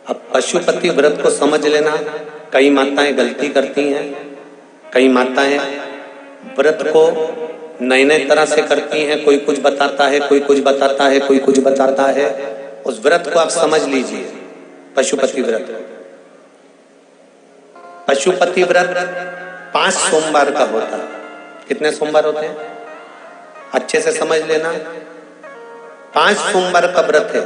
अब पशुपति व्रत को समझ लेना। कई माताएं गलती करती हैं, कई माताएं व्रत को नए नए तरह से करती हैं। कोई कुछ बताता है, कोई कुछ बताता है, कोई कुछ बताता है। उस व्रत को आप समझ लीजिए, पशुपति व्रत। पशुपति व्रत 5 सोमवार का होता है। कितने सोमवार होते हैं अच्छे से समझ लेना। 5 सोमवार का व्रत है।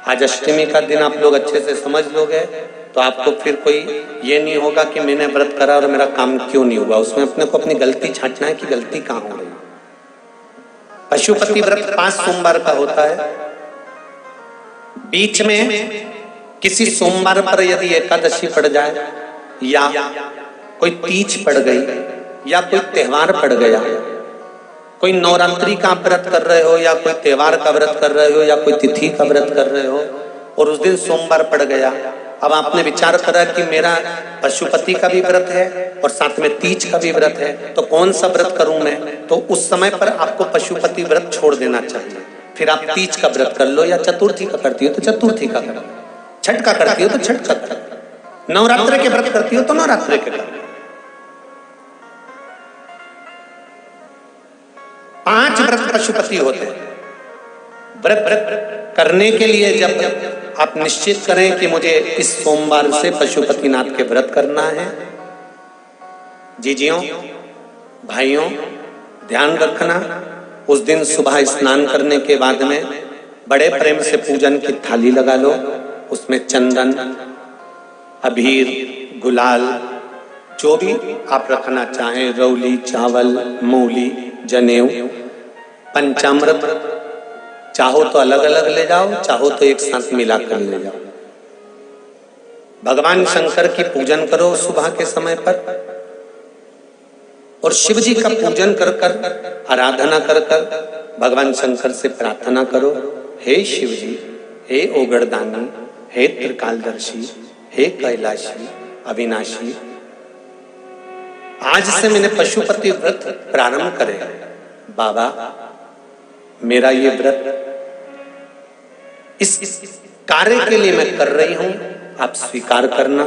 आज अष्टमी का दिन आप लोग अच्छे से समझ लोगे तो आपको फिर कोई ये नहीं होगा कि मैंने व्रत करा और मेरा काम क्यों नहीं हुआ। उसमें अपने को अपनी गलती छांटना है कि गलती कहाँ हो रही। पशुपति व्रत 5 सोमवार का होता है। बीच में किसी सोमवार पर यदि एकादशी पड़ जाए या कोई तीज पड़ गई या कोई त्योहार पड़ गया, कोई नवरात्रि का व्रत कर रहे हो या कोई त्योहार का व्रत कर रहे हो या कोई तिथि का व्रत कर रहे हो और उस दिन सोमवार पड़ गया, अब आपने विचार करा कि मेरा पशुपति का भी व्रत है और साथ में तीज का भी व्रत है, तो कौन सा व्रत करूं मैं। तो उस समय पर आपको पशुपति व्रत छोड़ देना चाहिए। फिर आप तीज का व्रत कर लो या चतुर्थी का करती हो तो चतुर्थी का कर, छठ का करती हो तो छठ का कर, नवरात्रि के व्रत करती हो तो नवरात्रि के कर। 5 व्रत पशुपति होते हैं। व्रत करने के लिए जब आप निश्चित करें कि मुझे इस सोमवार से पशुपतिनाथ के व्रत करना है, जीजियों भाइयों ध्यान रखना, उस दिन सुबह स्नान करने के बाद में बड़े प्रेम से पूजन की थाली लगा लो। उसमें चंदन, अबीर, गुलाल, जो भी आप रखना चाहें, रौली, चावल, मूली, जनेऊ, पंचामृत, चाहो तो अलग अलग ले जाओ, चाहो तो एक साथ मिलाकर ले जाओ। भगवान शंकर की पूजन करो सुबह के समय पर और शिव जी का पूजन कर कर, आराधना कर कर भगवान शंकर से प्रार्थना करो, हे शिव जी, हे ओगड़दानी, हे त्रिकालदर्शी, हे कैलाशी, अविनाशी, आज से मैंने पशुपति व्रत प्रारंभ करे। बाबा मेरा ये व्रत इस कार्य के लिए मैं कर रही हूं, आप स्वीकार करना।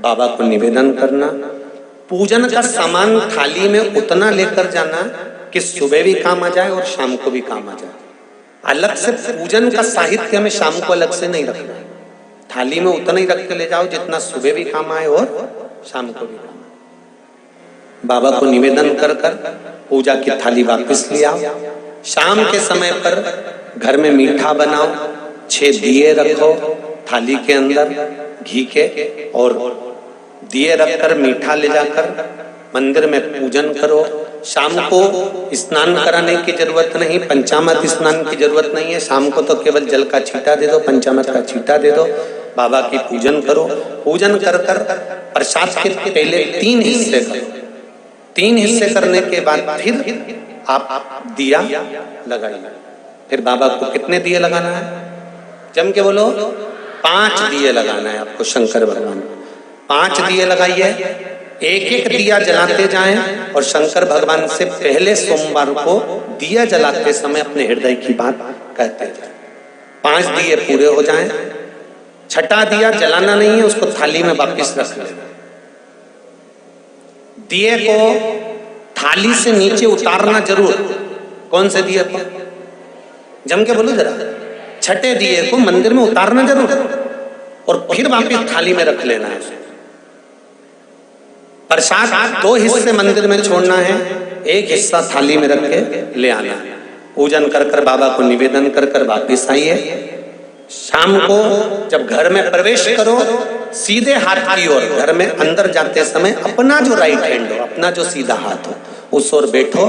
बाबा को निवेदन करना। पूजन का सामान थाली में उतना लेकर जाना कि सुबह भी काम आ जाए और शाम को भी काम आ जाए। अलग से पूजन का साहित्य में शाम को अलग से नहीं रखना। थाली में उतना ही रख के ले जाओ जितना सुबह भी काम आए और शाम को भी काम आए। बाबा को निवेदन कर कर पूजा की थाली वापस ले आओ। शाम के समय पर घर में मीठा बनाओ, 6 दिए रखो थाली के अंदर घी के, और दिए रखकर मीठा ले जाकर मंदिर में पूजन करो। शाम को स्नान कराने की जरूरत नहीं, पंचामृत स्नान की जरूरत नहीं है। शाम को तो केवल जल का छींटा दे दो, पंचामृत का छींटा दे दो, बाबा की पूजन करो। पूजन कर कर प्रसाद के पहले 3 हिस्से करो। 3 हिस्से करने के बाद फिर आप दिया लगाइए। फिर बाबा को कितने दिए लगाना है, जम के बोलो, 5 दिए लगाना है आपको शंकर भगवान। 5 दिए लगाइए, एक एक दिया जलाते जाएं और शंकर भगवान से पहले सोमवार को दिया जलाते समय अपने हृदय की बात कहते जाएं। 5 दिए पूरे हो जाएं। छठा दिया जलाना नहीं है, उसको थाली में वापस रख लेना। दिए को थाली से नीचे उतारना जरूर। कौन से दिए को, जम के बोलो जरा, छठे दिए को मंदिर में उतारना जरूर और फिर वापस थाली में रख लेना है। प्रसाद 2 हिस्से मंदिर में छोड़ना है, एक हिस्सा थाली में रख के ले आना है। पूजन कर कर बाबा को निवेदन कर कर वापिस आइए। शाम को जब घर में प्रवेश करो, सीधे हाथ की ओर घर में अंदर जाते समय अपना जो राइट हैंड हो, अपना जो सीधा हाथ हो, उस ओर बैठो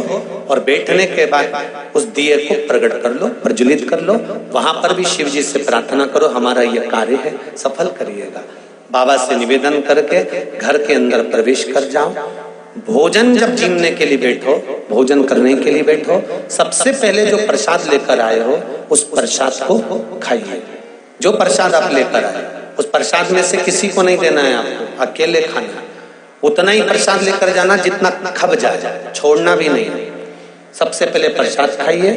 और बैठने के बाद उस दिए को प्रकट कर लो, प्रज्वलित कर लो। वहां पर भी शिव जी से प्रार्थना करो, हमारा यह कार्य है, सफल करिएगा। बाबा से निवेदन करके घर के अंदर प्रवेश कर जाओ। भोजन जब जीमने के लिए बैठो, भोजन करने के लिए बैठो, सबसे पहले जो प्रसाद लेकर आए हो उस प्रसाद को खाइए। जो प्रसाद आप लेकर आए उस प्रसाद में से किसी को नहीं देना है, आपको अकेले खाना। उतना ही प्रसाद लेकर जाना जितना खब जाए, छोड़ना भी नहीं। सबसे पहले प्रसाद खाइए,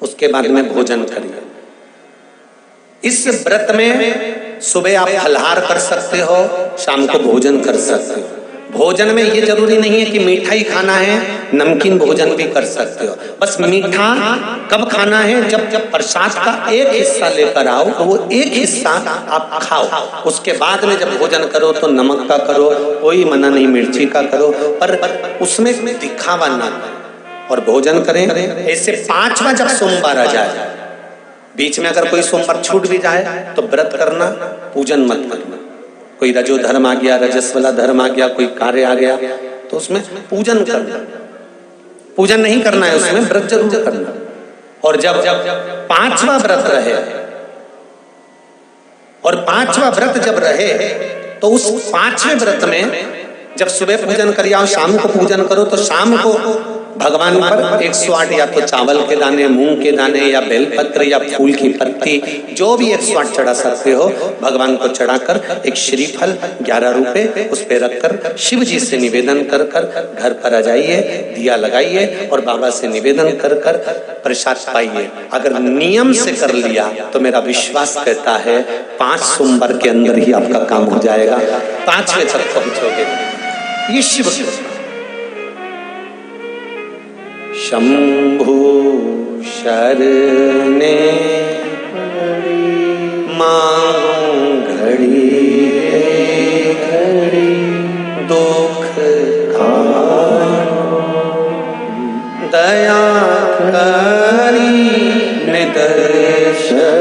उसके बाद में भोजन करिए। इस व्रत में सुबह आप फलाहार कर सकते हो, शाम को भोजन कर सकते हो। भोजन में ये जरूरी नहीं है कि मीठा ही खाना है, नमकीन भोजन भी कर सकते हो। बस मीठा कब खाना है, जब प्रसाद का एक हिस्सा लेकर आओ तो वो एक हिस्सा आप खाओ। उसके बाद में जब भोजन करो तो नमक का करो, कोई मना नहीं, मिर्ची का करो, पर उसमें दिखावा ना। और भोजन करें ऐसे 5वां जब सोमवार आ जाए, बीच में अगर कोई सोमवार छूट भी जाए तो व्रत करना, पूजन मत करना। कोई रजो धर्म आ गया, रजस वाला धर्म आ गया, कोई कार्य आ गया तो उसमें पूजन करना, पूजन नहीं करना है, उसमें व्रत जरूर करना। और जब 5वां व्रत रहे, और 5वां व्रत जब रहे तो उस 5वें व्रत में जब सुबह पूजन करिए और शाम को पूजन करो तो शाम को भगवान पर 108 या तो चावल के दाने, मूंग के दाने या बेलपत्र या फूल की पत्ती, जो भी 108 चढ़ा सकते हो भगवान को चढ़ाकर एक श्रीफल 11 रुपए उस पे रखकर शिव जी से निवेदन कर कर घर पर आ जाइए, दिया लगाइए और बाबा से निवेदन कर कर प्रसाद पाइए। अगर नियम से कर लिया तो मेरा विश्वास कहता है 5 सोमवार के अंदर ही आपका काम हो जाएगा, 5वें तक पहुंचोगे। ये शिव कृपा। शंभु शरणे मांगू घड़ी घड़ी दुख दया करी निदर्शन